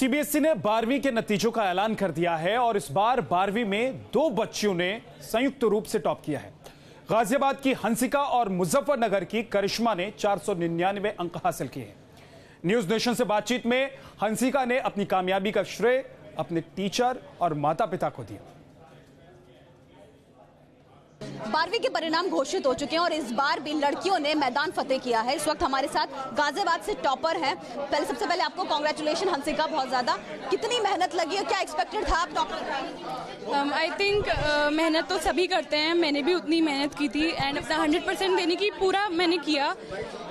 CBSE ने 12वीं के नतीजों का ऐलान कर दिया है और इस बार 12वीं में 2 बच्चियों ने संयुक्त रूप से टॉप किया है। गाजियाबाद की हंसिका और मुजफ्फरनगर की करिश्मा ने 499 अंक हासिल किए हैं। न्यूज नेशन से बातचीत में हंसिका ने अपनी कामयाबी का श्रेय अपने टीचर और माता पिता को दिया। 12वीं के परिणाम घोषित हो चुके हैं और इस बार भी लड़कियों ने मैदान फतेह किया है। इस वक्त हमारे साथ गाजियाबाद से टॉपर हैं। सबसे पहले आपको कांग्रेचुलेशन हंसिका, बहुत ज़्यादा। कितनी मेहनत लगी और क्या एक्सपेक्टेड था आप टॉपर? आई थिंक मेहनत तो सभी करते हैं, मैंने भी उतनी मेहनत की थी एंड अपना 100% देने की पूरा मैंने किया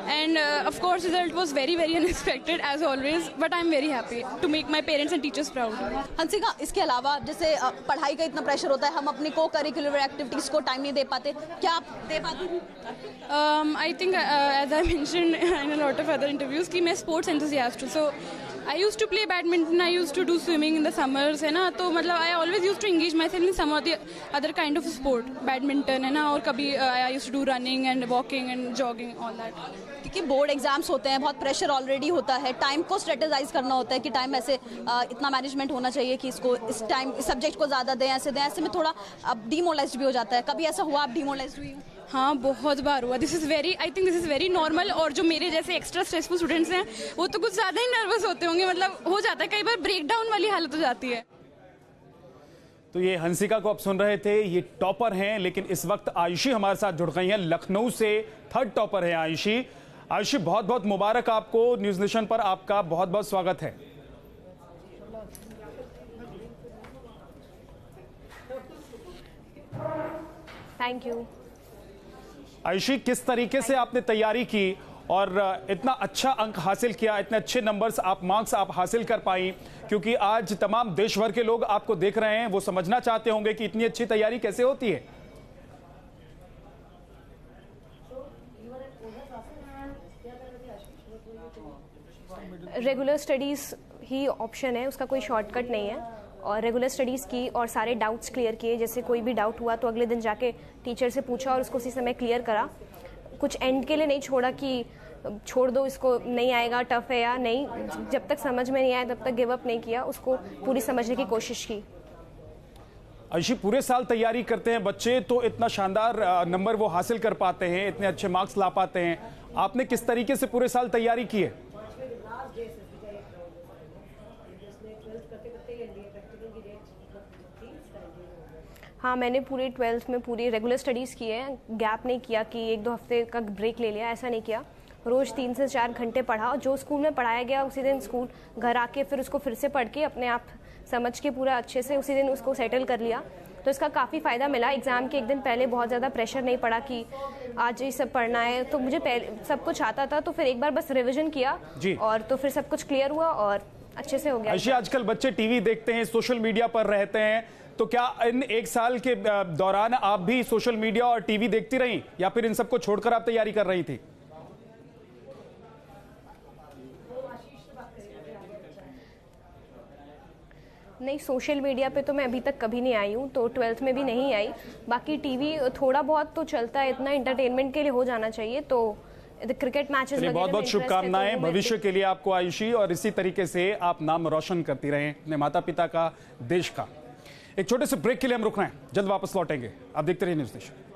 and of course result was very unexpected as always, but I am very happy to make my parents and teachers proud. Hansika, इसके अलावा जैसे पढ़ाई का इतना प्रेशर होता है, हम अपनी को करिकुलर एक्टिविटीज़ को टाइम नहीं दे पाते, क्या आप दे पाते हैं? I think as I mention in a lot of other interviews कि मैं स्पोर्ट्स एंथुसियास्ट हूँ, so I use to play badminton, I use to do swimming in the summers, है ना। तो मतलब I always use to engage myself in some of the other kind of sport, badminton, है ना, और कभी I use to do running and walking and jogging, all that. क्योंकि board exams होते हैं, बहुत प्रेशर ऑलरेडी होता है, टाइम को स्ट्रेटेजाइज करना होता है कि टाइम ऐसे इतना मैनेजमेंट होना चाहिए कि इसको इस टाइम इस सब्जेक्ट को ज़्यादा दें, ऐसे में थोड़ा अब डीमोरलाइज्ड भी हो जाता है। कभी ऐसा हुआ आप डीमोरलाइज्ड हुई? हाँ, बहुत बार हुआ। I think this is very normal. और जो मेरे जैसे एक्स्ट्रा स्ट्रेसफुल स्टूडेंट्स हैं वो तो कुछ ज़्यादा ही नर्वस होते होंगे, मतलब हो जाता है कई बार, ब्रेकडाउन वाली हालत हो जाती है। तो ये हंसिका को आप सुन रहे थे, ये टॉपर हैं, लेकिन इस वक्त आयुषी हमारे साथ जुड़ गई हैं। लखनऊ से 3rd टॉपर है आयुषी। आयुषी, बहुत बहुत मुबारक आपको, न्यूज नेशन पर आपका बहुत बहुत स्वागत है। Thank you. आयुषी, किस तरीके से आपने तैयारी की और इतना अच्छा अंक हासिल किया, इतने अच्छे नंबर्स मार्क्स आप हासिल कर पाई? क्योंकि आज तमाम देश भर के लोग आपको देख रहे हैं, वो समझना चाहते होंगे कि इतनी अच्छी तैयारी कैसे होती है। रेगुलर स्टडीज़ ही ऑप्शन है, उसका कोई शॉर्टकट नहीं है। और रेगुलर स्टडीज़ की और सारे डाउट्स क्लियर किए। जैसे कोई भी डाउट हुआ तो अगले दिन जाके टीचर से पूछा और उसको उसी समय क्लियर करा। कुछ एंड के लिए नहीं छोड़ा कि छोड़ दो, इसको नहीं आएगा, टफ है या नहीं। जब तक समझ में नहीं आया तब तक गिव अप नहीं किया, उसको पूरी समझने की कोशिश की। आयुषी, पूरे साल तैयारी करते हैं बच्चे तो इतना शानदार नंबर वो हासिल कर पाते हैं, इतने अच्छे मार्क्स ला पाते हैं। आपने किस तरीके से पूरे साल तैयारी की है? हाँ, मैंने पूरे 12th में पूरी रेगुलर स्टडीज़ की है, गैप नहीं किया कि 1-2 हफ्ते का ब्रेक ले लिया, ऐसा नहीं किया। रोज़ 3 से 4 घंटे पढ़ा, जो स्कूल में पढ़ाया गया उसी दिन स्कूल घर आके फिर उसको फिर से पढ़ के अपने आप समझ के पूरा अच्छे से उसी दिन उसको सेटल कर लिया। तो इसका काफ़ी फ़ायदा मिला। एग्ज़ाम के एक दिन पहले बहुत ज़्यादा प्रेशर नहीं पड़ा कि आज ये सब पढ़ना है, तो मुझे पहले सब कुछ आता था, तो फिर एक बार बस रिविजन किया और तो फिर सब कुछ क्लियर हुआ और अच्छे से हो गया। आयुषी, आजकल बच्चे टीवी देखते हैं, सोशल मीडिया पर रहते हैं, तो क्या इन 1 साल के दौरान आप भी सोशल मीडिया और टीवी देखती रही या फिर इन सबको छोड़कर आप तैयारी कर रही थी? नहीं, सोशल मीडिया पे तो मैं अभी तक कभी नहीं आई हूँ, तो 12th में भी नहीं आई। बाकी टीवी थोड़ा बहुत तो चलता है, इतना एंटरटेनमेंट के लिए हो जाना चाहिए। तो क्रिकेट मैचेस वगैरह बहुत बहुत शुभकामनाएं भविष्य के लिए आपको आयुषी, और इसी तरीके से आप नाम रोशन करती रहें अपने माता पिता का, देश का। एक छोटे से ब्रेक के लिए हम रुक रहे हैं, जल्द वापस लौटेंगे। आप देखते रहिए न्यूज नेशन।